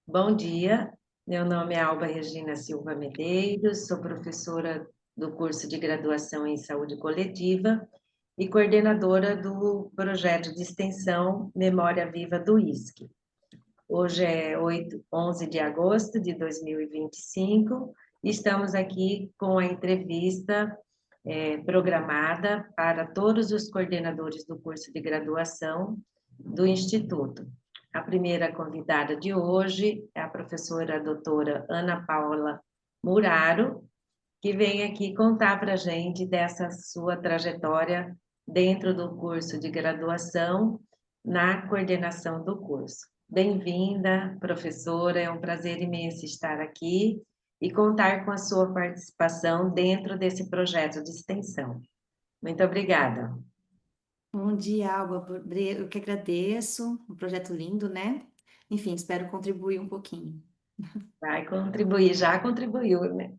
Bom dia, meu nome é Alba Regina Silva Medeiros, sou professora do curso de graduação em saúde coletiva e coordenadora do projeto de extensão Memória Viva do ISC. Hoje é 11 de agosto de 2025 e estamos aqui com a entrevista programada para todos os coordenadores do curso de graduação do Instituto. A primeira convidada de hoje é a professora doutora Ana Paula Muraro, que vem aqui contar para a gente dessa sua trajetória dentro do curso de graduação, na coordenação do curso. Bem-vinda, professora, é um prazer imenso estar aqui e contar com a sua participação dentro desse projeto de extensão. Muito obrigada. Bom dia, Alba. Eu que agradeço. Um projeto lindo, né? Enfim, espero contribuir um pouquinho. Vai contribuir, já contribuiu, né?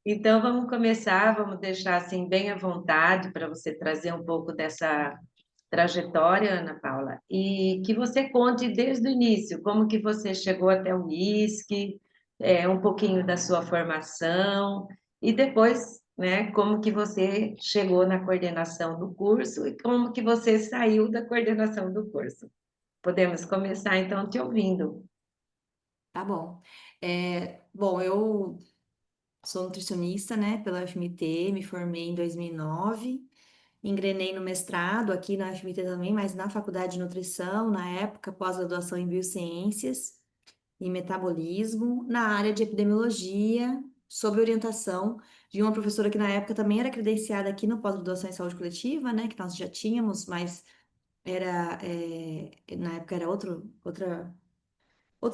Então, vamos começar, vamos deixar assim bem à vontade para você trazer um pouco dessa trajetória, Ana Paula, e que você conte desde o início, como que você chegou até o ISC, um pouquinho da sua formação, e depois, né, como que você chegou na coordenação do curso e como que você saiu da coordenação do curso. Podemos começar, então, te ouvindo. Tá bom. Bom, eu sou nutricionista, né, pela UFMT, me formei em 2009, engrenei no mestrado aqui na UFMT também, mas na faculdade de nutrição, na época, pós-graduação em biociências e metabolismo, na área de epidemiologia, sob orientação de uma professora que na época também era credenciada aqui no pós-graduação em saúde coletiva, né, que nós já tínhamos, mas na época era outro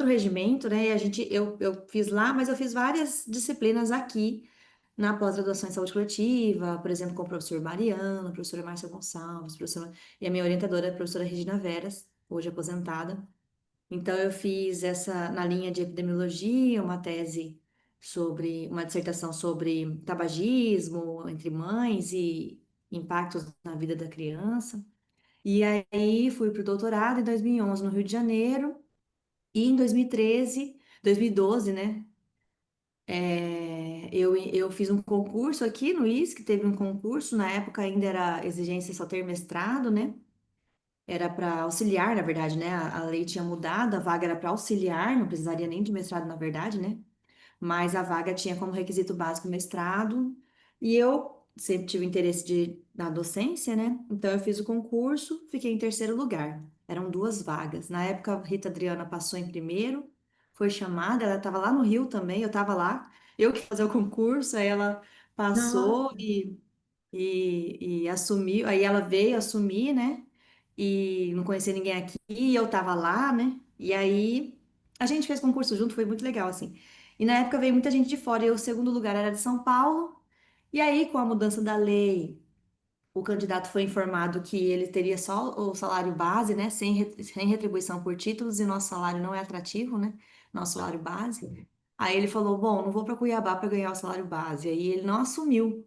regimento, né? E eu fiz lá, mas eu fiz várias disciplinas aqui na pós-graduação em saúde coletiva, por exemplo, com o professor Mariano, a professora Márcia Gonçalves, e a minha orientadora, a professora Regina Veras, hoje aposentada. Então, eu fiz essa, na linha de epidemiologia, uma dissertação sobre tabagismo entre mães e impactos na vida da criança. E aí fui para o doutorado em 2011 no Rio de Janeiro e em 2013, 2012, né? Eu fiz um concurso aqui no ISC, teve um concurso, na época ainda era exigência só ter mestrado, né? Era para auxiliar, na verdade, né? A lei tinha mudado, a vaga era para auxiliar, não precisaria nem de mestrado, na verdade, né? Mas a vaga tinha como requisito básico mestrado, e eu sempre tive interesse na docência, né? Então eu fiz o concurso, fiquei em terceiro lugar. Eram duas vagas. Na época, a Rita Adriana passou em primeiro, foi chamada, ela estava lá no Rio também, eu estava lá, eu que ia fazer o concurso, aí ela passou Nossa, e assumiu, aí ela veio assumir, né? E não conhecia ninguém aqui, e eu tava lá, né? E aí a gente fez concurso junto, foi muito legal, assim. E na época veio muita gente de fora, e o segundo lugar era de São Paulo. E aí, com a mudança da lei, o candidato foi informado que ele teria só o salário base, né? Sem retribuição por títulos, e nosso salário não é atrativo, né? Nosso salário base. Aí ele falou: Bom, não vou para Cuiabá para ganhar o salário base. Aí ele não assumiu.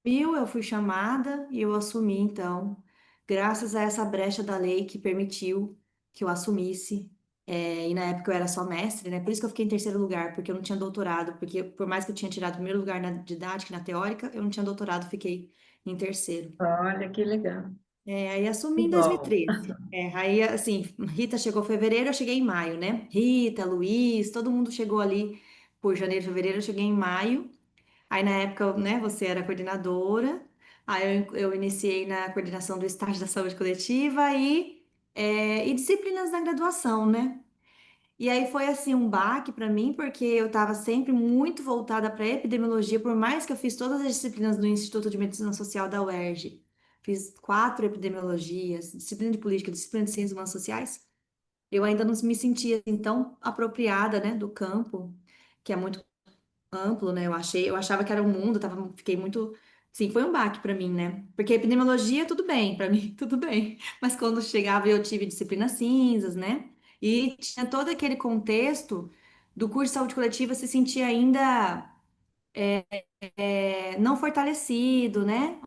Eu fui chamada e eu assumi, então, graças a essa brecha da lei que permitiu que eu assumisse. E na época eu era só mestre, né? Por isso que eu fiquei em terceiro lugar, porque eu não tinha doutorado, porque por mais que eu tinha tirado o primeiro lugar na didática, e na teórica, eu não tinha doutorado, fiquei em terceiro. olha que legal. Aí assumi Que em bom. 2013. Aí, assim, Rita chegou em fevereiro, eu cheguei em maio, né? Rita, Luiz, todo mundo chegou ali por janeiro, fevereiro, eu cheguei em maio. Aí na época, né, você era coordenadora, aí eu iniciei na coordenação do estágio da saúde coletiva e disciplinas da graduação, né? E aí foi assim um baque para mim, porque eu estava sempre muito voltada para epidemiologia, por mais que eu fiz todas as disciplinas do Instituto de Medicina Social da UERJ. Fiz 4 epidemiologias, disciplina de política, disciplina de ciências humanas sociais. Eu ainda não me sentia assim, tão apropriada, né, do campo, que é muito amplo, né? Eu achava que era o mundo, fiquei muito, sim, foi um baque para mim, né? Porque epidemiologia tudo bem, para mim tudo bem, mas quando chegava eu tive disciplinas cinzas, né? E tinha todo aquele contexto do curso de saúde coletiva se sentia ainda não fortalecido, né?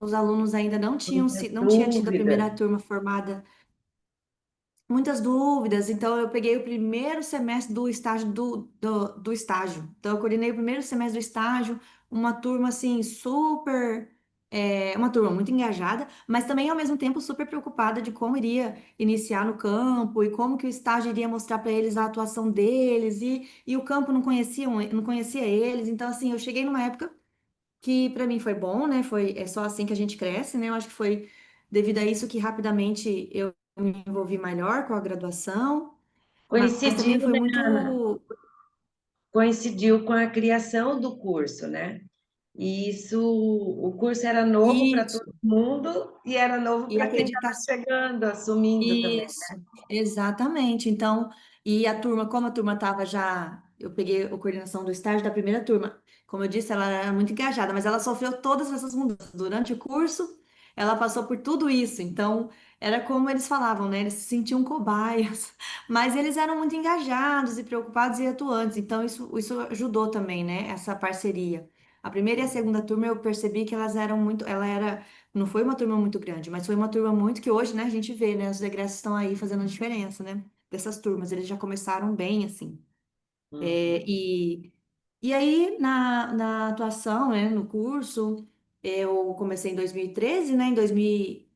Os alunos ainda não Muitas não tinha tido a primeira dúvidas. turma formada muitas dúvidas, então eu peguei o primeiro semestre do estágio do estágio. Então eu coordenei o primeiro semestre do estágio, uma turma assim super, uma turma muito engajada, mas também ao mesmo tempo super preocupada de como iria iniciar no campo e como que o estágio iria mostrar para eles a atuação deles e o campo não conhecia eles. Então assim, eu cheguei numa época que para mim foi bom, né? É só assim que a gente cresce, né? Eu acho que foi devido a isso que rapidamente eu me envolvi melhor com a graduação, mas também Coincidiu, foi né, Ana? muito. Coincidiu com a criação do curso, né? E isso, o curso era novo para Isso, todo mundo e era novo e para quem acreditar. estava chegando, assumindo também. Isso, exatamente. Então, e a turma, como a turma estava já, eu peguei a coordenação do estágio da primeira turma. Como eu disse, ela era muito engajada, mas ela sofreu todas essas mudanças. Durante o curso, ela passou por tudo isso. Então, era como eles falavam, né? Eles se sentiam cobaias, mas eles eram muito engajados e preocupados e atuantes. Então, isso ajudou também, né? Essa parceria. A primeira e a segunda turma eu percebi que elas eram muito, ela era não foi uma turma muito grande, mas foi uma turma muito que hoje, né, a gente vê, né, os egressos estão aí fazendo a diferença, né, dessas turmas, eles já começaram bem, assim. É, Uhum. e aí, na atuação, né, no curso, eu comecei em 2013, né, em 2015,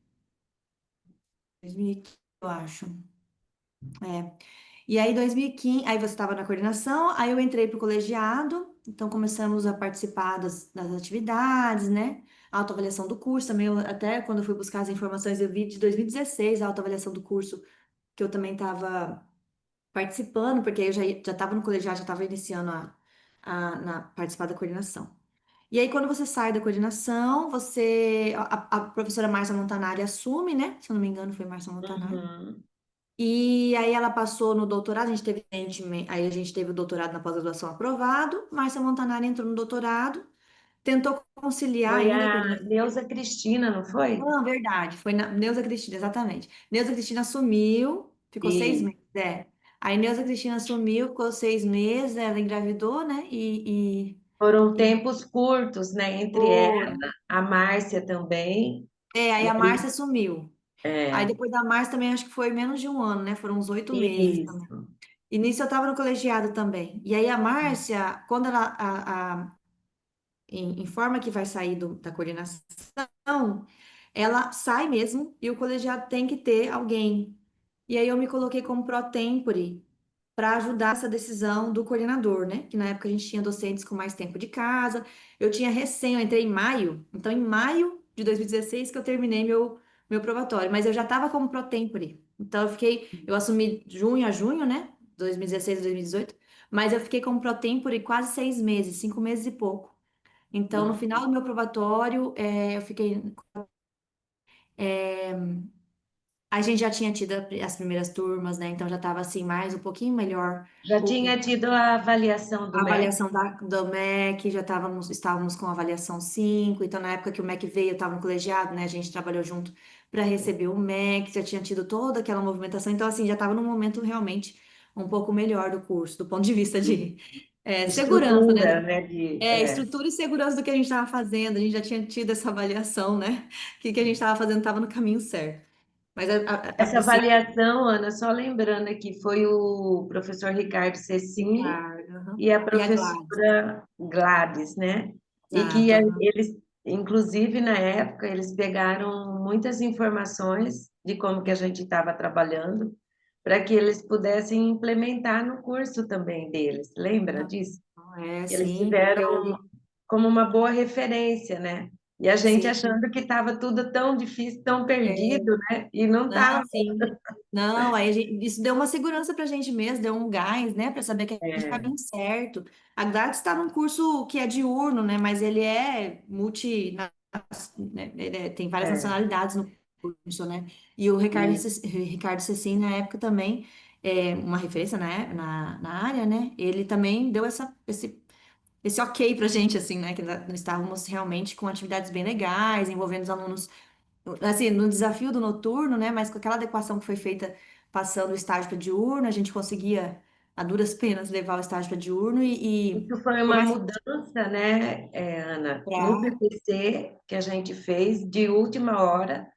eu acho. E aí, 2015, aí você estava na coordenação, aí eu entrei para o colegiado, então começamos a participar das atividades, né? Autoavaliação do curso também, até quando eu fui buscar as informações, eu vi de 2016 a autoavaliação do curso, que eu também estava participando, porque eu já estava no colegiado, já estava iniciando participar da coordenação. E aí, quando você sai da coordenação, a professora Márcia Montanari assume, né? Se eu não me engano, foi Márcia Montanari. Uhum. E aí ela passou no doutorado, aí a gente teve o doutorado na pós-graduação aprovado, Márcia Montanari entrou no doutorado, tentou conciliar Foi ainda a a coordenação. Neuza Cristina, não foi? Não, verdade, foi na Neuza Cristina, exatamente. Neuza Cristina assumiu, ficou seis E meses, Aí Neuza Cristina assumiu, ficou 6 meses, ela engravidou, né? foram E tempos curtos, né, entre ela, foram. a Márcia também. Aí E a aí, Márcia assumiu. Aí é, depois da Márcia também acho que foi menos de um ano, né? Foram uns 8 meses também. isso. E nisso eu estava no colegiado também. E aí a Márcia, quando ela informa que vai sair da coordenação, ela sai mesmo e o colegiado tem que ter alguém. E aí eu me coloquei como pro tempore para ajudar essa decisão do coordenador, né? Que na época a gente tinha docentes com mais tempo de casa. Eu tinha recém, eu entrei em maio, então em maio de 2016 que eu terminei meu probatório, mas eu já estava como pro tempore. Então eu assumi junho a junho, né? 2016 a 2018, mas eu fiquei como pro tempore quase 6 meses, 5 meses e pouco. Então, no final do meu probatório, eu fiquei. A gente já tinha tido as primeiras turmas, né? Então já estava assim, mais um pouquinho melhor Já tinha tido a avaliação do a MEC? avaliação do MEC, estávamos com a avaliação 5. Então, na época que o MEC veio, eu estava no colegiado, né? A gente trabalhou junto para receber o MEC, já tinha tido toda aquela movimentação. Então, assim, já estava num momento realmente um pouco melhor do curso, do ponto de vista de segurança, né? Estrutura, né, Estrutura e segurança do que a gente estava fazendo. A gente já tinha tido essa avaliação, né? Que a gente estava fazendo estava no caminho certo. Mas, essa assim, avaliação, Ana, só lembrando aqui, foi o professor Ricardo Cecini Ricardo, aham. e a E a Gladys, professora Gladys, né? E que exato, aham. eles, inclusive na época, eles pegaram muitas informações de como que a gente estava trabalhando, para que eles pudessem implementar no curso também deles. Lembra disso? Eles Sim, porque tiveram como uma boa referência, né? E a gente sim, achando que estava tudo tão difícil, tão é, perdido, né? E não não, estava. sim. Não, aí isso deu uma segurança pra gente mesmo, deu um gás, né, para saber que a gente está É, bem certo. A Gladys está num curso que é diurno, né, mas ele é né, tem várias é. nacionalidades no curso, né? E o Ricardo Cecim, na época também, uma referência, né, na área, né? Ele também deu esse ok pra gente, assim, né? Que nós estávamos realmente com atividades bem legais, envolvendo os alunos, assim, no desafio do noturno, né? Mas com aquela adequação que foi feita passando o estágio para diurno, a gente conseguia, a duras penas, levar o estágio para diurno Isso foi por uma mais mudança, né, Ana, no pra, PPC que a gente fez de última hora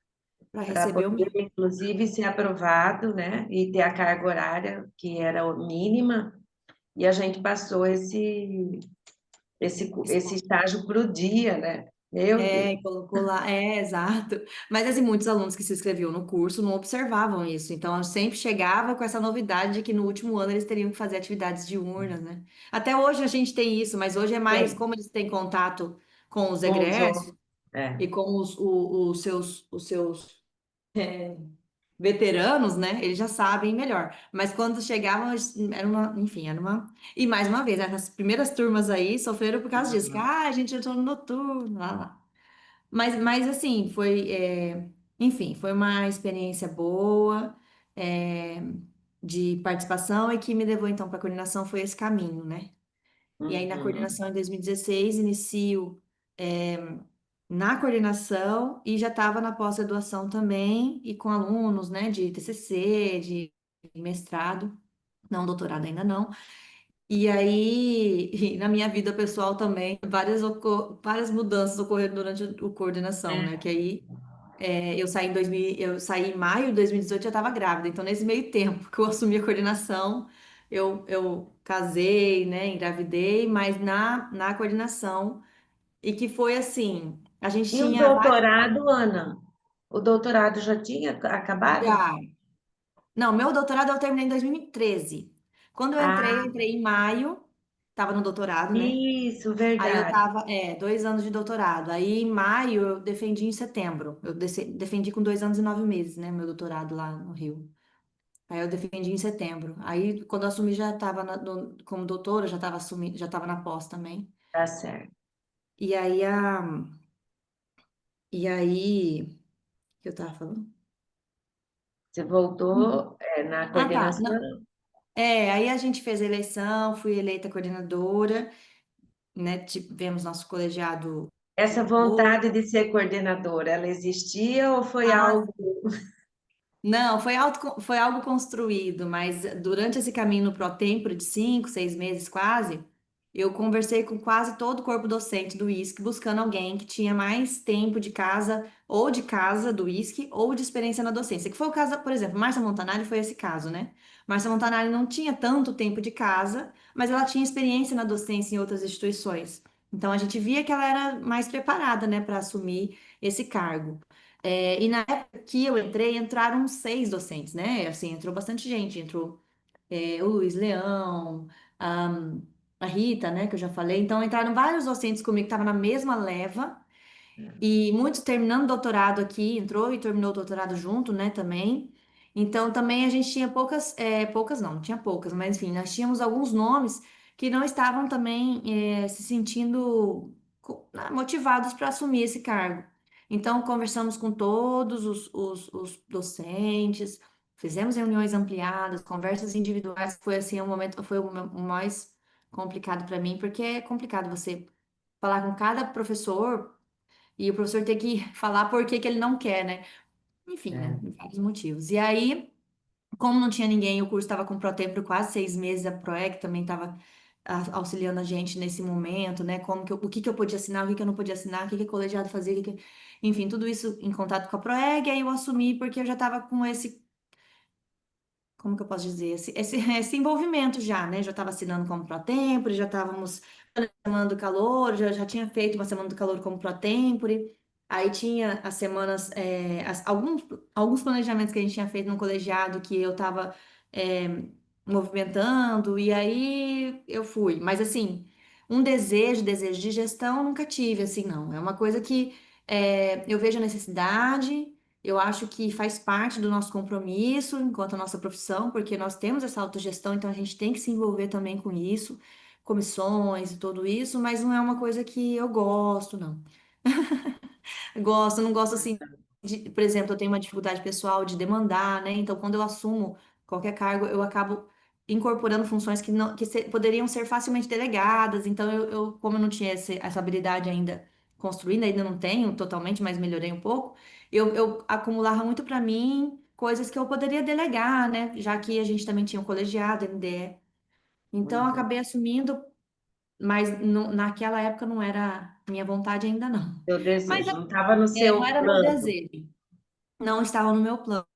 para para receber o poder, meu. inclusive, ser aprovado, né? E ter a carga horária, que era o mínima, e a gente passou esse estágio para o dia, né? Meu Deus. É, colocou lá, é, exato. Mas assim, muitos alunos que se inscreviam no curso não observavam isso. Então, eu sempre chegava com essa novidade de que no último ano eles teriam que fazer atividades diurnas, né? Até hoje a gente tem isso, mas hoje é mais Tem, como eles têm contato com os com os egressos outros. É. e com os seus veteranos, né? Eles já sabem melhor. Mas quando chegavam, era uma, enfim, era uma. E mais uma vez, as primeiras turmas aí sofreram por causa disso, que a gente entrou no noturno, lá, lá. Mas assim, enfim, foi uma experiência boa, é, de participação e que me levou então para a coordenação foi esse caminho, né? E aí na Uhum. coordenação em 2016 inicio é, na coordenação e já estava na pós-graduação também e com alunos, né, de TCC, de mestrado, não doutorado ainda não. E aí, e na minha vida pessoal também, várias mudanças ocorreram durante o coordenação, né? Que aí eu saí em 2000, eu saí em maio de 2018 já estava grávida. Então, nesse meio tempo que eu assumi a coordenação, eu casei, né? Engravidei, mas na coordenação, e que foi assim, a gente E o tinha vários. doutorado, Ana? O doutorado já tinha acabado? Já. Não, meu doutorado eu terminei em 2013. Quando eu Ah, entrei em maio, estava no doutorado, né? isso, Aí eu verdade. tava, 2 anos de doutorado. Aí em maio eu defendi em setembro. Eu defendi com 2 anos e 9 meses, né? Meu doutorado lá no Rio. Aí eu defendi em setembro. Aí quando eu assumi já estava como doutora, já estava assumindo, já estava na pós também. Tá certo. E aí o que eu tava falando? Você voltou, na Ah, tá. Não. coordenação. Aí a gente fez a eleição, fui eleita coordenadora, né? Tivemos nosso colegiado de Essa apoio. vontade de ser coordenadora, ela existia ou foi Ah, algo? não, foi algo construído, mas durante esse caminho no Protempore de 5, 6 meses quase, eu conversei com quase todo o corpo docente do ISC, buscando alguém que tinha mais tempo de casa do ISC, ou de experiência na docência. Que foi o caso, por exemplo, Márcia Montanari foi esse caso, né? Márcia Montanari não tinha tanto tempo de casa, mas ela tinha experiência na docência em outras instituições. Então a gente via que ela era mais preparada, né, para assumir esse cargo. E na época que eu entrei, entraram 6 docentes, né? Assim, entrou bastante gente. Entrou o Luiz Leão, a, a Rita, né? Que eu já falei. Então, entraram vários docentes comigo que estavam na mesma leva. E muitos terminando doutorado aqui, entrou e terminou o doutorado junto, né? Também. Então, também a gente tinha poucas não tinha poucas, mas enfim, nós tínhamos alguns nomes que não estavam também se sentindo motivados para assumir esse cargo. Então, conversamos com todos os docentes, fizemos reuniões ampliadas, conversas individuais, foi assim um momento, foi o mais complicado para mim, porque é complicado você falar com cada professor e o professor ter que falar por que que ele não quer, né? Enfim, né? É. Vários motivos. E aí, como não tinha ninguém, o curso estava com Protempore quase 6 meses, a PROEC também estava auxiliando a gente nesse momento, né? O que que eu podia assinar, o que que eu não podia assinar, o que que o colegiado fazia, enfim, tudo isso em contato com a PROEG, aí eu assumi porque eu já estava com como que eu posso dizer, esse envolvimento já, né? Já estava assinando como Protempore, já estávamos semana do calor, já tinha feito uma semana do calor como Protempore, aí tinha as semanas, alguns planejamentos que a gente tinha feito no colegiado que eu estava movimentando, e aí eu fui. Mas assim, desejo de gestão eu nunca tive, assim, não. É uma coisa que eu vejo a necessidade. Eu acho que faz parte do nosso compromisso enquanto a nossa profissão, porque nós temos essa autogestão, então a gente tem que se envolver também com isso, comissões e tudo isso, mas não é uma coisa que eu gosto, não. Não gosto assim, por exemplo, eu tenho uma dificuldade pessoal de demandar, né? Então, quando eu assumo qualquer cargo, eu acabo incorporando funções que, não, poderiam ser facilmente delegadas. Então, como eu não tinha essa habilidade ainda construída, ainda não tenho totalmente, mas melhorei um pouco, eu acumulava muito para mim coisas que eu poderia delegar, né? Já que a gente também tinha um colegiado, MDE. Então, eu Uhum. acabei assumindo, mas naquela época não era minha vontade ainda não. Seu Mas desejo, não estava no não seu era meu plano. desejo. não estava no meu plano.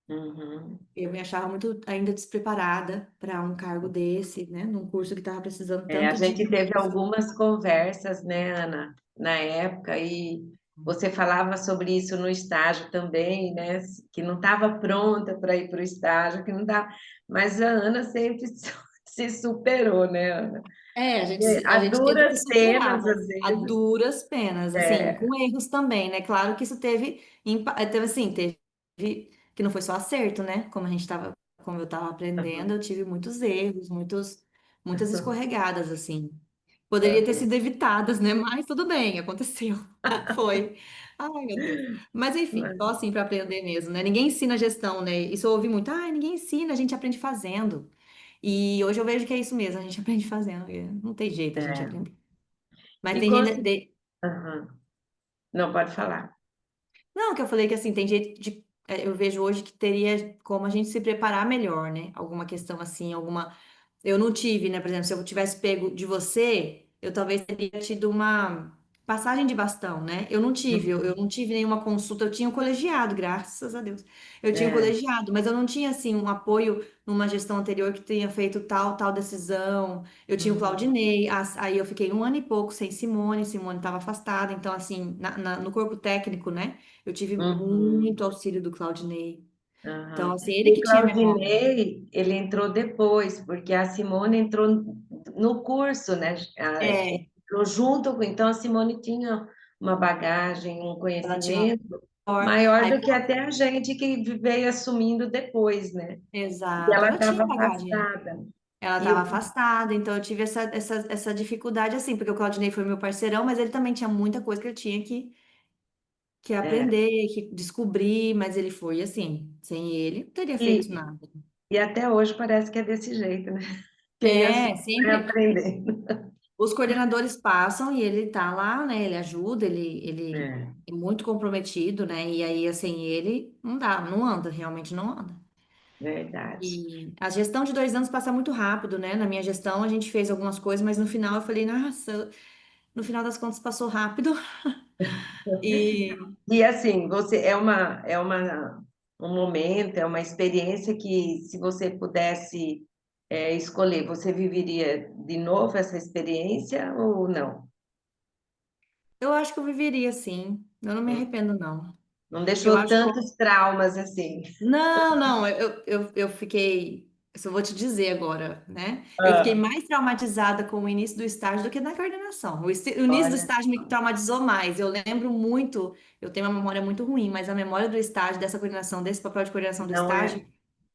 Uhum. Eu me achava muito ainda despreparada para um cargo desse, né? Num curso que estava precisando É, a tanto de gente teve profissionais. algumas conversas, né, Ana, na época, e você falava sobre isso no estágio também, né, que não estava pronta para ir para o estágio, que não dá, mas a Ana sempre se superou, né, Ana? É, a A gente teve que duras superar, penas, mas às a vezes. duras penas, assim, É, com erros também, né? Claro que isso teve assim, teve que não foi só acerto, né? Como eu estava aprendendo, eu tive muitos erros, muitas escorregadas, assim. Poderia ter sido evitadas, né? Mas tudo bem, aconteceu. Foi. Ai, meu Deus. Mas enfim, só assim para aprender mesmo, né? Ninguém ensina gestão, né? Isso eu ouvi muito. Ah, ninguém ensina, a gente aprende fazendo. E hoje eu vejo que é isso mesmo, a gente aprende fazendo. Não tem jeito a gente é. aprender. Mas E tem gente. Aham. Não, pode falar. Não, que eu falei que assim, tem jeito de. Eu vejo hoje que teria como a gente se preparar melhor, né? Alguma questão assim, alguma. Eu não tive, né? Por exemplo, se eu tivesse pego de você, eu talvez teria tido uma passagem de bastão, né? Eu não tive, eu Uhum. não tive nenhuma consulta, eu tinha um colegiado, graças a Deus. Eu tinha um É, colegiado, mas eu não tinha, assim, um apoio numa gestão anterior que tenha feito tal decisão. Eu tinha o uhum, Claudinei, aí eu fiquei um ano e pouco sem Simone estava afastada, então, assim, no corpo técnico, né? Eu tive uhum. muito auxílio do Claudinei. Então, Aham. assim, ele O que tinha memória. Claudinei, ele entrou depois, porque a Simone entrou no curso, né? É, Entrou junto com, então a Simone tinha uma bagagem, um ela tinha uma conhecimento maior. maior Aí, do que até a gente que veio assumindo depois, né? E exato, ela ela tinha estava bagagem. afastada. Ela E estava o, afastada, então eu tive essa dificuldade, assim, porque o Claudinei foi meu parceirão, mas ele também tinha muita coisa que ele tinha que é, aprender, que descobrir, mas ele foi assim, sem ele, não teria feito e, nada. e até hoje parece que é desse jeito, né? Quem assume É, vai sempre. aprendendo. Os coordenadores passam e ele tá lá, né? Ele ajuda, ele É, é muito comprometido, né? E aí, assim, ele não dá, não anda, realmente não anda. verdade. E a gestão de 2 anos passa muito rápido, né? Na minha gestão a gente fez algumas coisas, mas no final eu falei, nossa, no final das contas passou rápido. E E assim, você um momento, é uma experiência que, se você pudesse escolher, você viveria de novo essa experiência ou não? eu acho que eu viveria assim. Eu não me arrependo, não. Não Eu deixou acho que tantos traumas assim. não, não, eu fiquei. Isso eu vou te dizer agora, né? Eu fiquei Ah, mais traumatizada com o início do estágio do que na coordenação. O início do olha, estágio me traumatizou mais. Eu lembro muito, eu tenho uma memória muito ruim, mas a memória do estágio, dessa coordenação, desse papel de coordenação do não estágio, é,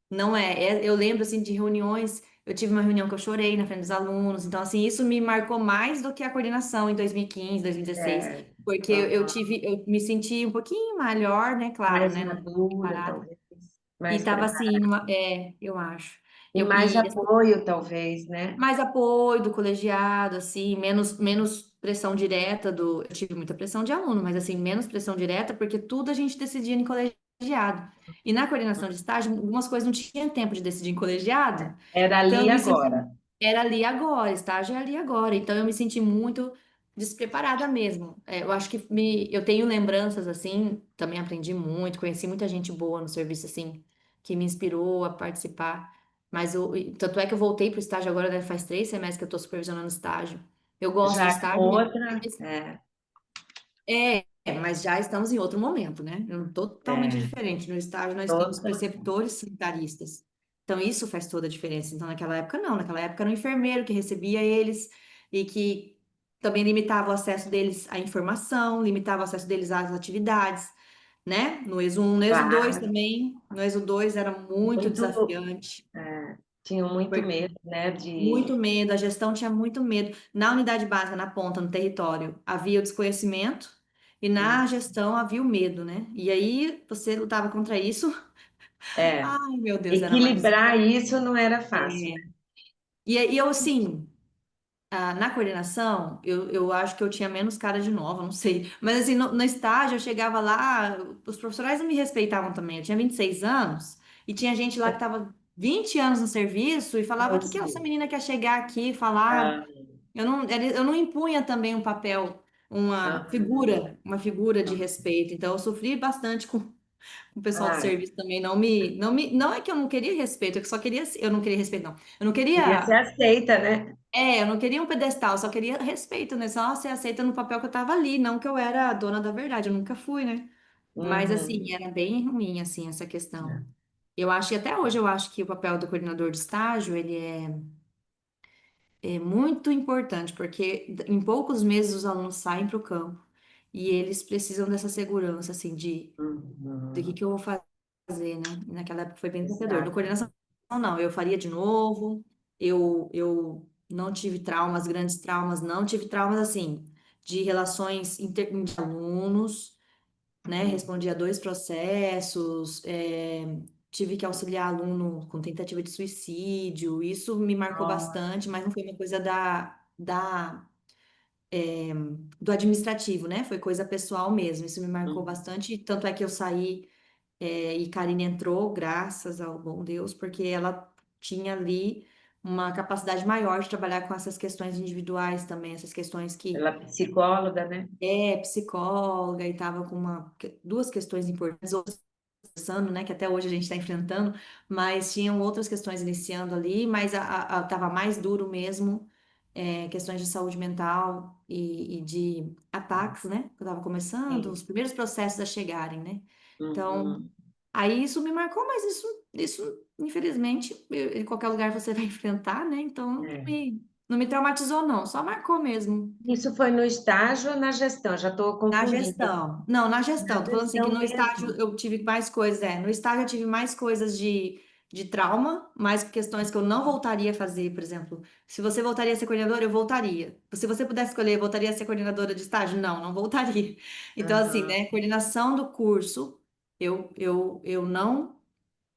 não é. Eu lembro, assim, de reuniões. Eu tive uma reunião que eu chorei na frente dos alunos. Então, assim, isso me marcou mais do que a coordenação em 2015, 2016, é, porque aham, eu me senti um pouquinho melhor, né? Claro, mais né? Não fiquei madura, parada. talvez, E mais tava assim, preparada. eu acho. E mais E assim, apoio, talvez, né? mais apoio do colegiado, assim, menos pressão direta do. Eu tive muita pressão de aluno, mas assim, menos pressão direta, porque tudo a gente decidia em colegiado. E na coordenação de estágio, algumas coisas não tinha tempo de decidir em colegiado. Era Então ali eu e me agora. senti. Era ali agora, estágio é ali agora. Então eu me senti muito despreparada mesmo. Eu acho que eu tenho lembranças assim, também aprendi muito, conheci muita gente boa no serviço assim, que me inspirou a participar. Mas tanto é que eu voltei para o estágio agora, né, faz 3 semestres que eu estou supervisionando estágio. Eu gosto de Já com estágio, outra, mas já estamos em outro momento, né? Totalmente é, diferente. No estágio nós temos outra, preceptores sanitaristas. Então isso faz toda a diferença. Então naquela época não, naquela época era o enfermeiro que recebia eles e que também limitava o acesso deles à informação, limitava o acesso deles às atividades, né? No ESO 1, no ESO 2 claro, também. No ESO 2 era muito muito, desafiante. tinham muito medo, né, Muito de, medo, a gestão tinha muito medo. Na unidade básica, na ponta, no território, havia o desconhecimento e na gestão havia o medo, né? E aí você lutava contra isso. é, Ai, meu Deus, era mais. equilibrar isso não era fácil, né? E aí eu, assim, na coordenação, eu acho que eu tinha menos cara de nova, não sei. Mas, assim, no estágio, eu chegava lá, os profissionais não me respeitavam também. Eu tinha 26 anos e tinha gente lá que estava 20 anos no serviço e falava: o Eu que que essa sei. menina quer chegar aqui e falar? Ah, Eu não impunha também um papel, aham, uma figura de aham. respeito. Então, eu sofri bastante com. O pessoal do Ah, serviço também não é que eu não queria respeito, é que só queria, eu não queria respeito, não. Eu não queria ser queria, aceita, né? eu não queria um pedestal, eu só queria respeito, né? Só ser aceita no papel que eu tava ali, não que eu era a dona da verdade, eu nunca fui, né? Mas, assim, Uhum. era bem ruim, assim, essa questão. Eu acho, e até hoje eu acho que o papel do coordenador de estágio, ele é muito importante, porque em poucos meses os alunos saem para o campo e eles precisam dessa segurança, assim, de que eu vou fazer, né? E naquela época foi bem desafiador. No Exato. coordenação, não, eu faria de novo, eu não tive traumas, grandes traumas, não tive traumas, assim, de relações de alunos, né? Respondi a dois processos, tive que auxiliar aluno com tentativa de suicídio. Isso me marcou Nossa. bastante, mas não foi uma coisa do administrativo, né? Foi coisa pessoal mesmo. Isso me marcou Uhum. bastante. Tanto é que eu saí, e Karine entrou, graças ao bom Deus, porque ela tinha ali uma capacidade maior de trabalhar com essas questões individuais também, essas questões que Ela é psicóloga, né? é psicóloga e estava com duas questões importantes, outras conversando, né, que até hoje a gente está enfrentando, mas tinham outras questões iniciando ali, mas estava mais duro mesmo, questões de saúde mental e de ataques, né, que eu estava começando, Sim. os primeiros processos a chegarem, né? Então, Uhum. aí isso me marcou, mas isso infelizmente, em qualquer lugar você vai enfrentar, né? Então, É. não me traumatizou, não, só marcou mesmo. Isso foi no estágio ou na gestão? Já estou Na confundindo. gestão. Não, na Na gestão. Tô falando assim que gestão no estágio mesmo. eu tive mais coisas, no estágio eu tive mais coisas de trauma, mais questões que eu não voltaria a fazer, por exemplo. Se você voltaria a ser coordenadora, eu voltaria. Se você pudesse escolher, eu voltaria a ser coordenadora de estágio? Não, não voltaria. Então, assim, Aham. né, coordenação do curso, eu não.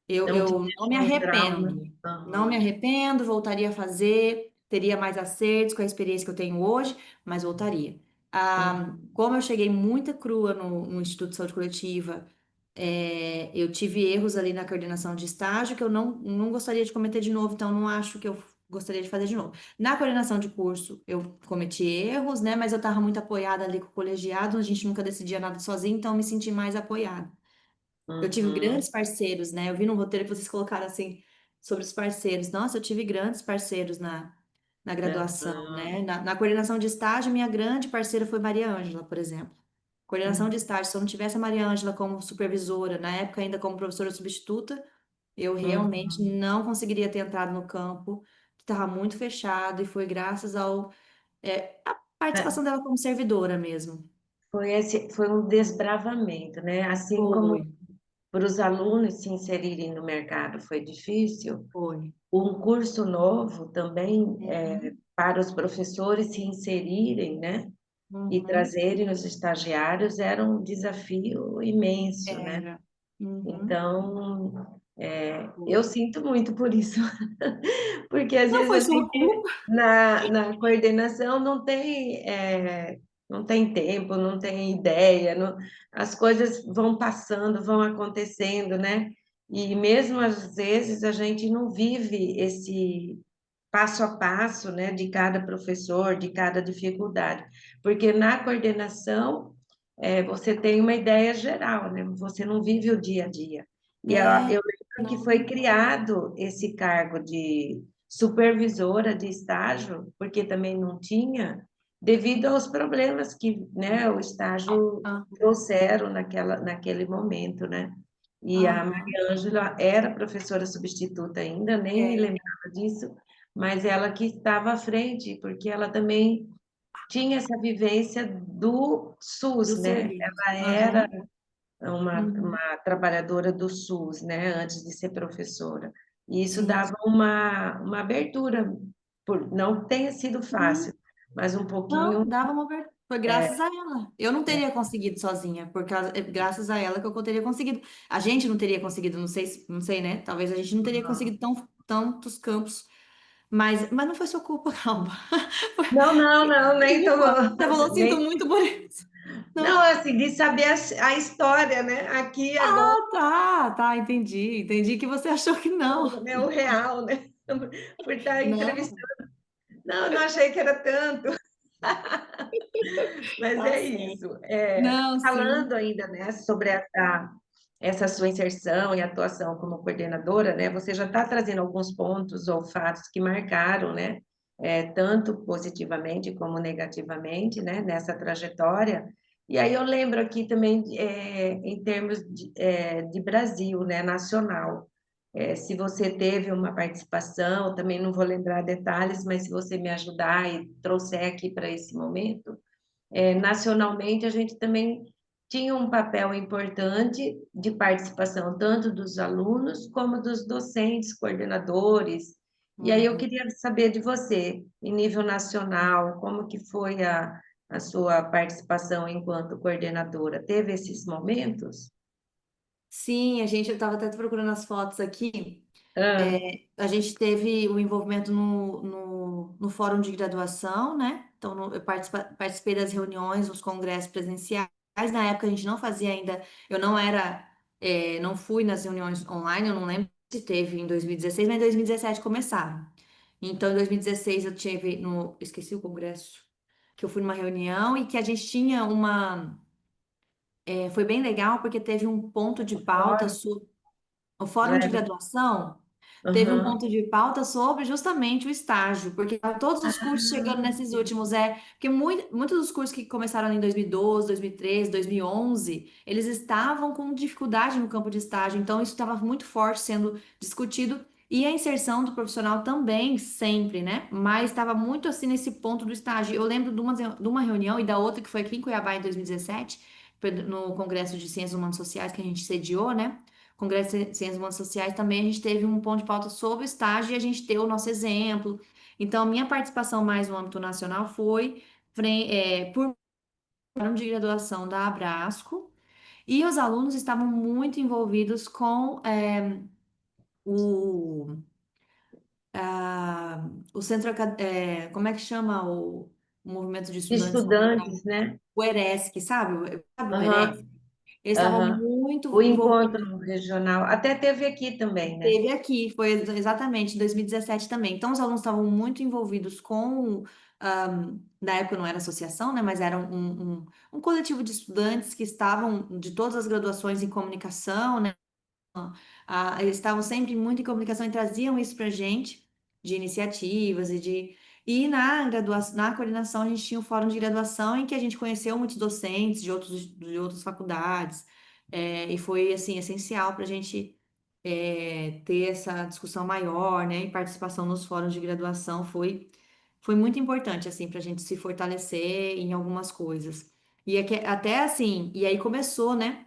Eu, Não eu tinha não me nenhum trauma. arrependo. Não me Aham. arrependo, voltaria a fazer, teria mais acertos com a experiência que eu tenho hoje, mas voltaria. Uhum. Como eu cheguei muito crua no Instituto de Saúde Coletiva, eu tive erros ali na coordenação de estágio que eu não gostaria de cometer de novo, então não acho que eu gostaria de fazer de novo. Na coordenação de curso, eu cometi erros, né? Mas eu estava muito apoiada ali com o colegiado, a gente nunca decidia nada sozinho, então eu me senti mais apoiada. Eu tive Uhum. grandes parceiros, né? Eu vi no roteiro que vocês colocaram assim sobre os parceiros. Nossa, eu tive grandes parceiros na graduação, Aham. né? Na coordenação de estágio, minha grande parceira foi Maria Ângela, por exemplo. Coordenação de Uhum. estágio, se eu não tivesse a Maria Ângela como supervisora, na época ainda como professora substituta, eu realmente Uhum. não conseguiria ter entrado no campo, que estava muito fechado, e foi graças à É, participação dela como servidora mesmo. foi um desbravamento, né? Assim como Foi, para os alunos se inserirem no mercado foi difícil, foi. um curso novo também Uhum, para os professores se inserirem, né? E uhum, trazerem os estagiários era um desafio imenso, né? era. Uhum. Então, eu Foi. sinto muito por isso, porque às Não vezes foi a sua gente culpa. na coordenação não tem tempo, não tem ideia, as coisas vão passando, vão acontecendo, né? E mesmo às vezes a gente não vive esse passo a passo, né, de cada professor, de cada dificuldade, porque na coordenação você tem uma ideia geral, né? Você não vive o dia a dia. E É, eu lembro que foi não. criado esse cargo de supervisora de estágio, porque também não tinha, devido aos problemas que, né, o estágio Ah, trouxeram naquele momento, né? E a aham. Maria Ângela era professora substituta ainda, nem me É, lembrava disso, mas ela que estava à frente, porque ela também tinha essa vivência do do SUS, né? serviço. Ela era Aham. Uhum. uma trabalhadora do SUS, né? Antes de ser professora. E isso Sim. dava uma abertura, não tenha sido Uhum. fácil, mas um pouquinho. Não, dava uma abertura. Foi graças a ela. Eu não teria conseguido sozinha, por causa, graças a ela que eu teria conseguido. A gente não teria conseguido, não sei, não sei, né? Talvez a gente não teria conseguido tantos campos, mas não foi sua culpa, calma. Não, não, não, nem tô, Desculpa. Você falou, sinto nem, muito por isso. não, Não. assim, de saber a história, né? Aqui agora, Ah, tá, entendi. Entendi que você achou que não. né? O real, né? Por estar Não, entrevistando. Não, não achei que era tanto. Mas tá é certo. isso. Não, Falando sim. ainda, né, sobre essa essa sua inserção e atuação como coordenadora, né, você já está trazendo alguns pontos ou fatos que marcaram, né, tanto positivamente como negativamente, né, nessa trajetória. E aí eu lembro aqui também, em termos de Brasil, né, nacional. Se você teve uma participação, também não vou lembrar detalhes, mas se você me ajudar e trouxer aqui para esse momento, nacionalmente, a gente também tinha um papel importante de participação, tanto dos alunos como dos docentes, coordenadores. E aí eu Uhum. queria saber de você, em nível nacional, como que foi a sua participação enquanto coordenadora? Teve esses momentos? Sim, eu estava até procurando as fotos aqui. Ah, A gente teve o envolvimento no fórum de graduação, né? Então, eu participei das reuniões, dos congressos presenciais. Na época, a gente não fazia ainda, eu não era, não fui nas reuniões online, eu não lembro se teve em 2016, mas em 2017 começaram. Então, em 2016, eu tive esqueci o congresso, que eu fui numa reunião e que a gente tinha foi bem legal, porque teve um ponto de pauta fora? sobre o fórum de graduação teve um Aham. ponto de pauta sobre justamente o estágio, porque todos os cursos chegando nesses últimos, porque muitos dos cursos que começaram em 2012, 2013, 2011, eles estavam com dificuldade no campo de estágio, então isso estava muito forte sendo discutido, e a inserção do profissional também, sempre, né? Mas estava muito assim nesse ponto do estágio. Eu lembro de uma reunião e da outra que foi aqui em Cuiabá em 2017, no Congresso de Ciências Humanas e Sociais que a gente sediou, né? Congresso de Ciências Humanas e Sociais, também a gente teve um ponto de pauta sobre o estágio e a gente deu o nosso exemplo. Então, a minha participação mais no âmbito nacional foi por plano de graduação da Abrasco, e os alunos estavam muito envolvidos com o, o centro, como é que chama o movimento de estudantes no Estudantes, né? o ERESC, sabe? Sabe o ERESC? Aham, Eles estavam aham. O muito envolvidos. encontro regional, até teve aqui também, né? Teve aqui, foi exatamente em 2017 também. Então, os alunos estavam muito envolvidos com, na época não era associação, né, mas era um coletivo de estudantes que estavam de todas as graduações em comunicação, né? Eles estavam sempre muito em comunicação e traziam isso para a gente, de iniciativas e de. E na graduação, na coordenação, a gente tinha um fórum de graduação em que a gente conheceu muitos docentes de outras faculdades, e foi, assim, essencial para a gente ter essa discussão maior, né? E participação nos fóruns de graduação foi muito importante, assim, para a gente se fortalecer em algumas coisas. E até assim, e aí começou, né?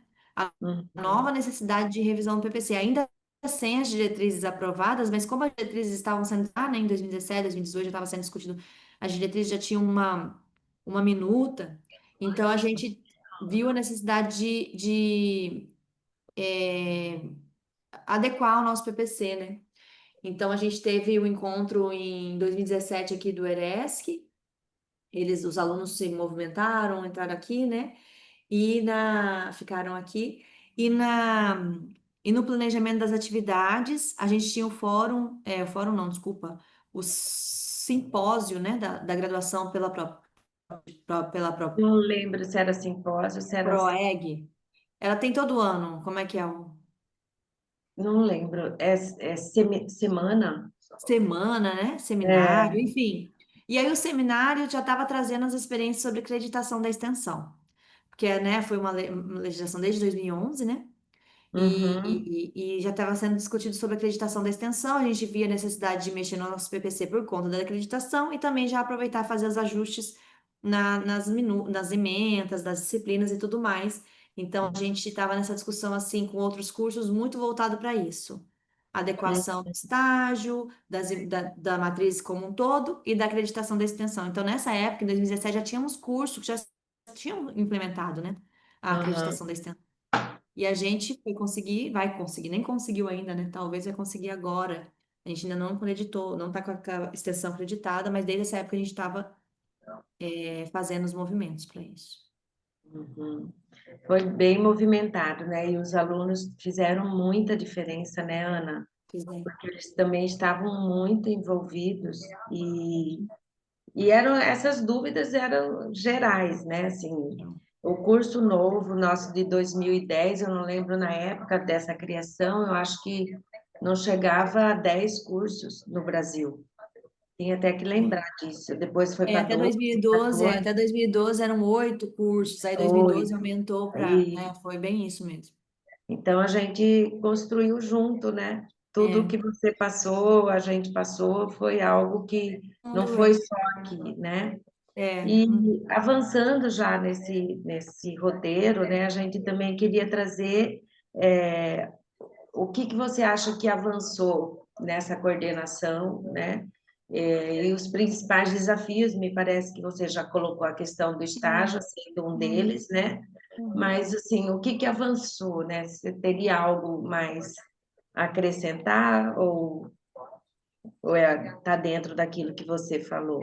Nova Uhum. necessidade de revisão do PPC, ainda sem as diretrizes aprovadas, mas como as diretrizes estavam sendo, né, em 2017, 2018 já estava sendo discutido, as diretrizes já tinham uma minuta, então a gente viu a necessidade adequar o nosso PPC, né? Então a gente teve o encontro em 2017 aqui do ERESC, os alunos se movimentaram, entraram aqui, né? Ficaram aqui e e no planejamento das atividades a gente tinha o fórum não, desculpa, o simpósio, né, da graduação pela Não lembro se era simpósio, se era. PROEG. Ela tem todo ano, como é que é o Não lembro. Semana? semana, né, seminário, É. enfim. E aí o seminário já estava trazendo as experiências sobre acreditação da extensão, porque, né, foi uma legislação desde 2011, né? Uhum. E já estava sendo discutido sobre a acreditação da extensão, a gente via a necessidade de mexer no nosso PPC por conta da acreditação e também já aproveitar e fazer os ajustes nas ementas, das disciplinas e tudo mais. Então, a gente estava nessa discussão assim com outros cursos muito voltado para isso. Adequação do estágio, da matriz como um todo e da acreditação da extensão. Então, nessa época, em 2017, já tínhamos cursos que já tinham implementado, né, a Aham. acreditação da extensão. E a gente vai conseguir, nem conseguiu ainda, né? Talvez vai conseguir agora. A gente ainda não acreditou, não está com a extensão acreditada, mas desde essa época a gente estava fazendo os movimentos para isso. Uhum. Foi bem movimentado, né? E os alunos fizeram muita diferença, né, Ana? Fizeram. Porque eles também estavam muito envolvidos e essas dúvidas eram gerais, né? Assim, O curso novo, nosso de 2010, eu não lembro na época dessa criação, eu acho que não chegava a 10 cursos no Brasil. Tem até que lembrar disso. Depois foi para Até 12, 2012, 14, até 2012 eram 8 cursos, aí 2012 8. aumentou para, E foi bem isso mesmo. então a gente construiu junto, né? Tudo É, que você passou, a gente passou, foi algo que não mundo foi é. só aqui, né? É, E avançando já nesse roteiro, né, a gente também queria trazer o que você acha que avançou nessa coordenação, né? E os principais desafios, me parece que você já colocou a questão do é. estágio sendo um Uhum, deles, né? uhum. Mas, assim, o que avançou, né? Você teria algo mais a acrescentar ou tá dentro daquilo que você falou?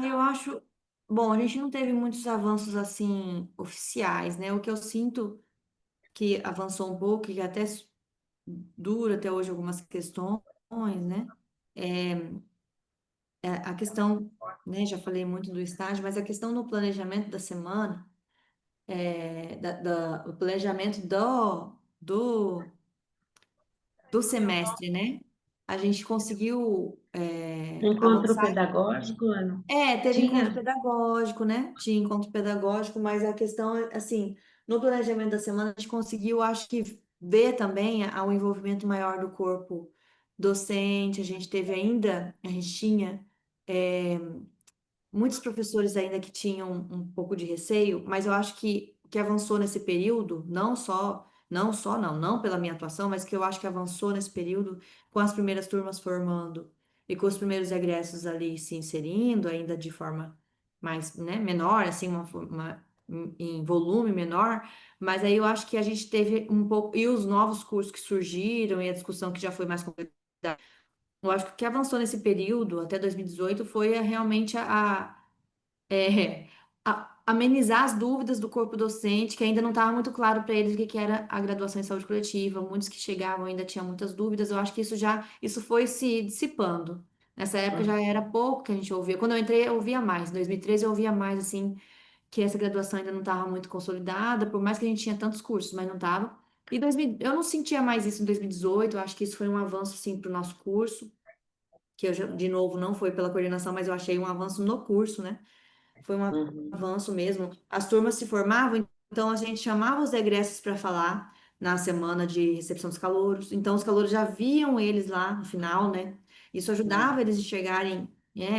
Eu acho. Bom, a gente não teve muitos avanços assim oficiais, né? O que eu sinto que avançou um pouco, e que até dura até hoje algumas questões, né? A questão, né? Já falei muito do estágio, mas a questão do planejamento da semana, o planejamento do semestre, né? A gente conseguiu Encontro avançar. pedagógico, Ana? Teve encontro Tinha? pedagógico, né? Tinha encontro pedagógico, mas a questão, assim, no planejamento da semana, a gente conseguiu, acho que, ver também o envolvimento maior do corpo docente. A gente tinha muitos professores ainda que tinham um pouco de receio, mas eu acho que o que avançou nesse período, não pela minha atuação, mas que eu acho que avançou nesse período com as primeiras turmas formando e com os primeiros egressos ali se inserindo, ainda de forma mais, né, menor, assim, em volume menor, mas aí eu acho que a gente teve um pouco, e os novos cursos que surgiram e a discussão que já foi mais complexa. Eu acho que o que avançou nesse período, até 2018, foi realmente é, amenizar as dúvidas do corpo docente, que ainda não estava muito claro para eles o que que era a graduação em saúde coletiva. Muitos que chegavam ainda tinham muitas dúvidas. Eu acho que isso foi se dissipando. Nessa época já era pouco que a gente ouvia. Quando eu entrei, eu ouvia mais. Em 2013 eu ouvia mais, assim, que essa graduação ainda não estava muito consolidada, por mais que a gente tinha tantos cursos, mas não estava. Eu não sentia mais isso em 2018. Eu acho que isso foi um avanço, sim, para o nosso curso, que de novo, não foi pela coordenação, mas eu achei um avanço no curso, né? Foi um Uhum, avanço mesmo. As turmas se formavam, então a gente chamava os egressos para falar na semana de recepção dos calouros. Então os calouros já viam eles lá no final, né? Isso ajudava eles a enxergarem,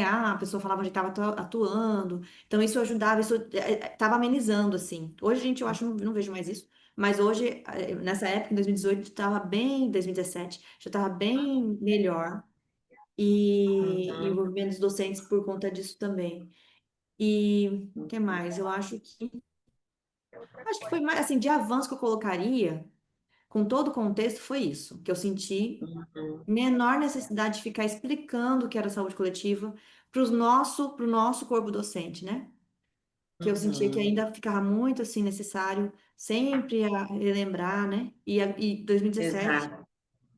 a pessoa falava onde estava atuando. Então isso ajudava, isso estava amenizando assim. Hoje, gente, eu acho, não vejo mais isso. Mas hoje, nessa época, em 2018, estava bem, 2017, já estava bem melhor. E uhum, envolvimento dos docentes por conta disso também. E o que mais? Acho que foi mais assim, de avanço que eu colocaria, com todo o contexto, foi isso, que eu senti uhum, menor necessidade de ficar explicando o que era saúde coletiva para pro nosso corpo docente, né? Que eu sentia que uhum. ainda ficava muito assim necessário sempre a relembrar, né? E 2017 Exato.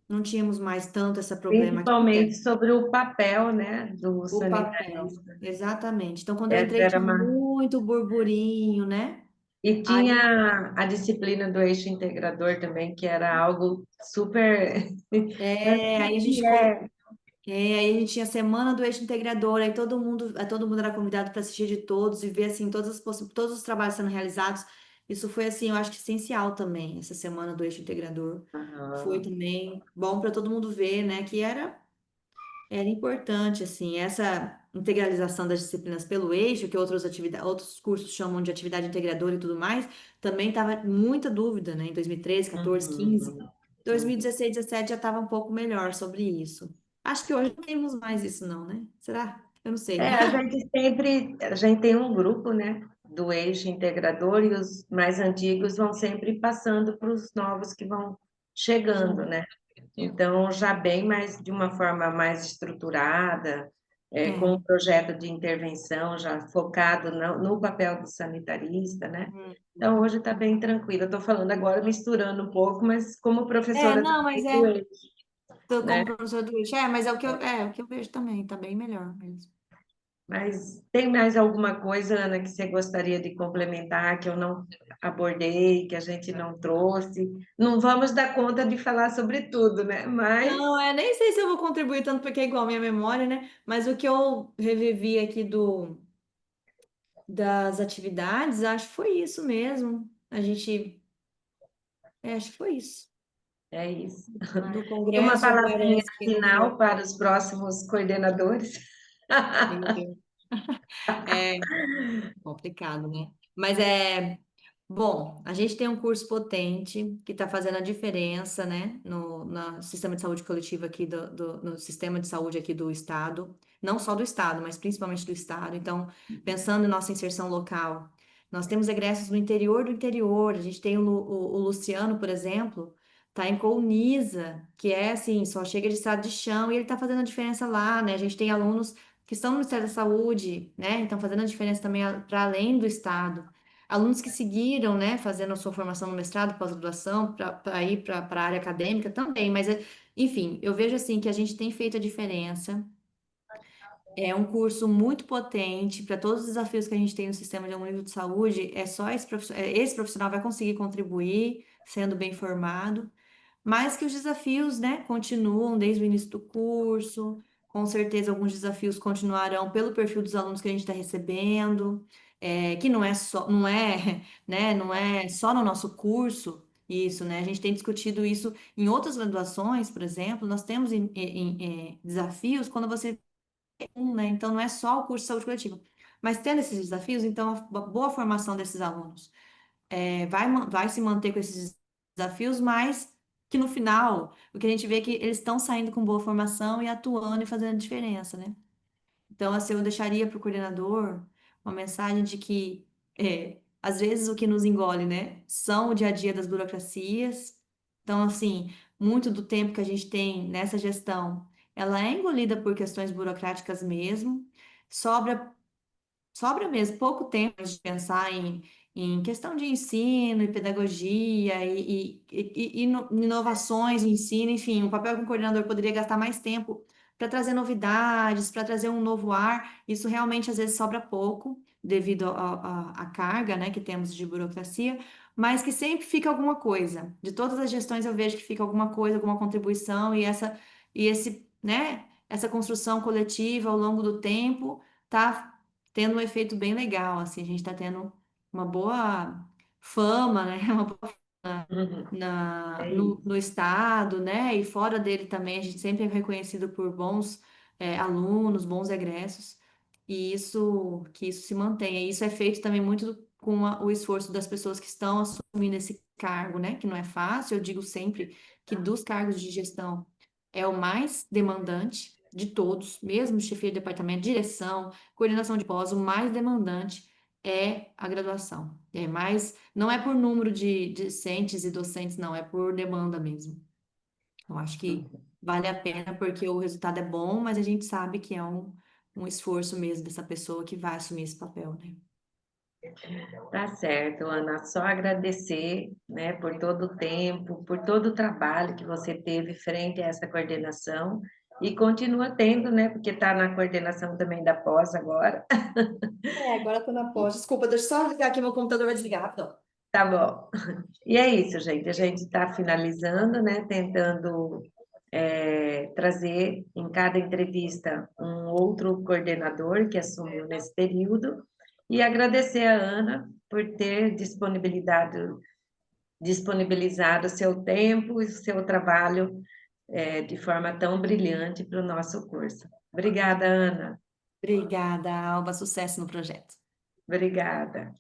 não tínhamos mais tanto essa problemática. Principalmente sobre o papel, né, do O papel, sanitarista. exatamente. Então, quando eu Essa entrei, era tinha uma... muito burburinho, né? E Aí tinha a disciplina do eixo integrador também, que era algo super... Aí a gente É. aí a gente tinha a semana do eixo integrador, todo mundo era convidado para assistir de todos e ver assim todos os trabalhos sendo realizados. Isso foi assim, eu acho que essencial também, essa semana do eixo integrador. Foi Aham. também bom para todo mundo ver, né, que era importante assim, essa integralização das disciplinas pelo eixo, que outros cursos chamam de atividade integradora e tudo mais, também estava muita dúvida, né, em 2013, 14, 15. Uhum. 2016, 17 já estava um pouco melhor sobre isso. Acho que hoje não temos mais isso, não, né? Será? Eu não sei. A gente tem um grupo, né, do eixo integrador e os mais antigos vão sempre passando para os novos que vão chegando, né? Então, já bem mais de uma forma mais estruturada, com um É. projeto de intervenção já focado no papel do sanitarista, né? Então, Uhum. hoje está bem tranquilo. Eu estou falando agora misturando um pouco, mas como professora Não, mas também do eixo, tô né? como professor do eixo. Mas é o que eu vejo também, tá bem melhor mesmo. Mas tem mais alguma coisa, Ana, que você gostaria de complementar, que eu não abordei, que a gente não trouxe? Não vamos dar conta de falar sobre tudo, né? Mas Não, nem sei se eu vou contribuir tanto porque é igual a minha memória, né? Mas o que eu revivi aqui das atividades, acho que foi isso mesmo. Acho que foi isso. é isso. Do E uma congresso, o palavrinha Ares que não final foi. para os próximos coordenadores. Meu Deus. É complicado, né? Mas bom, a gente tem um curso potente que está fazendo a diferença, né, no sistema de saúde coletiva aqui no sistema de saúde aqui do estado, não só do estado, mas principalmente do estado. Então, pensando em nossa inserção local, nós temos egressos no interior do interior. A gente tem o Luciano, por exemplo, está em Colniza, que é assim, só chega de estado de chão e ele está fazendo a diferença lá, né? A gente tem alunos que estão no Ministério da Saúde, né? Então, fazendo a diferença também para além do estado. Alunos que seguiram, né, fazendo a sua formação no mestrado, pós-graduação, para ir para a área acadêmica também, mas, enfim, eu vejo assim que a gente tem feito a diferença. É um curso muito potente para todos os desafios que a gente tem no sistema de algum nível de saúde. É só esse profissional vai conseguir contribuir, sendo bem formado. Mas que os desafios, né, continuam desde o início do curso. Com certeza, alguns desafios continuarão pelo perfil dos alunos que a gente está recebendo, que não é só, não é, né, não é só no nosso curso isso, né? A gente tem discutido isso em outras graduações, por exemplo. Nós temos desafios quando você né? Então, não é só o curso de saúde coletiva. Mas tendo esses desafios, então, a boa formação desses alunos vai se manter com esses desafios, mas que no final, o que a gente vê é que eles estão saindo com boa formação e atuando e fazendo diferença, né? Então, assim, eu deixaria para o coordenador uma mensagem de que, às vezes, o que nos engole, né, são o dia a dia das burocracias. Então, assim, muito do tempo que a gente tem nessa gestão, ela é engolida por questões burocráticas mesmo. Sobra Sobra mesmo pouco tempo de pensar em questão de ensino e pedagogia e inovações em ensino, enfim, o papel que um coordenador poderia gastar mais tempo para trazer novidades, para trazer um novo ar. Isso realmente às vezes sobra pouco devido à carga, né, que temos de burocracia, mas que sempre fica alguma coisa. De todas as gestões eu vejo que fica alguma coisa, alguma contribuição essa construção coletiva ao longo do tempo tá tendo um efeito bem legal, assim, a gente está tendo uma boa fama, né? Uma boa Uhum. na, É no, isso. no estado, né? E fora dele também, a gente sempre é reconhecido por bons alunos, bons egressos, e que isso se mantenha. E isso é feito também muito com o esforço das pessoas que estão assumindo esse cargo, né? Que não é fácil, eu digo sempre que dos cargos de gestão é o mais demandante de todos, mesmo chefia de departamento, direção, coordenação de pós, o mais demandante é a graduação. Não é por número de discentes e docentes, não, é por demanda mesmo. Eu acho que vale a pena porque o resultado é bom, mas a gente sabe que é um esforço mesmo dessa pessoa que vai assumir esse papel, né? Tá certo, Ana. Só agradecer, né, por todo o tempo, por todo o trabalho que você teve frente a essa coordenação e continua tendo, né, porque está na coordenação também da pós agora. Agora eu tô na pós. Desculpa, deixa eu só ligar aqui, meu computador vai desligar, rapidão. Tá bom. E é isso, gente. A gente está finalizando, né, tentando trazer em cada entrevista um outro coordenador que assumiu nesse período e agradecer a Ana por ter disponibilizado o seu tempo e o seu trabalho de forma tão brilhante para o nosso curso. Obrigada, Ana. Obrigada, Alba. Sucesso no projeto. Obrigada.